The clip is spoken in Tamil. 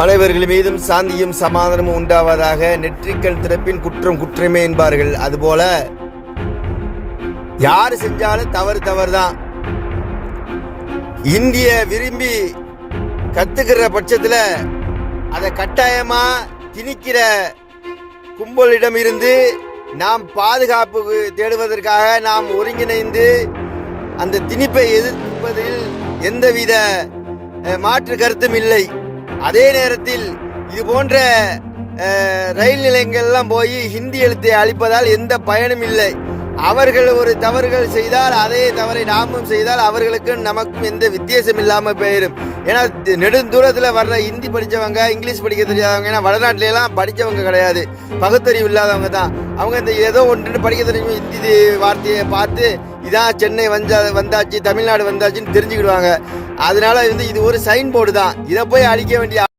அனைவர்கள் மீதும் சாந்தியும் சமாதானமும் உண்டாவதாக. நெற்றிக்கண் திறப்பின் குற்றம் குற்றமே என்பார்கள். அதுபோல யாரு செஞ்சாலும் தவறு தவறுதான். இந்திய விரும்பி கத்துக்கிற பட்சத்தில் அதை கட்டாயமா திணிக்கிற கும்பலிடம் இருந்து நாம் பாதுகாப்பு தேடுவதற்காக நாம் ஒருங்கிணைந்து அந்த திணிப்பை எதிர்ப்பதில் எந்தவித மாற்று கருத்தும் இல்லை. அதே நேரத்தில் இது போன்ற ரயில் நிலையங்கள்லாம் போய் ஹிந்தி எழுத்தை அளிப்பதால் எந்த பயனும் இல்லை. அவர்கள் ஒரு தவறுகள் செய்தால் அதே தவறை நாமும் செய்தால் அவர்களுக்கும் நமக்கும் எந்த வித்தியாசம் இல்லாமல் போயிடும். ஏன்னா நெடுந்தூரத்தில் வர்ற ஹிந்தி படித்தவங்க, இங்கிலீஷ் படிக்க தெரியாதவங்க, ஏன்னா வடநாட்டிலாம் படித்தவங்க கிடையாது, பகுத்தறிவு இல்லாதவங்க தான். அவங்க இந்த ஏதோ ஒன்று படிக்க தெரியும் ஹிந்தி வார்த்தையை பார்த்து இதான் சென்னை வந்தாச்சு, தமிழ்நாடு வந்தாச்சுன்னு தெரிஞ்சுக்கிடுவாங்க. அதனால இது ஒரு சைன் போர்டு தான். இதை போய் அழிக்க வேண்டிய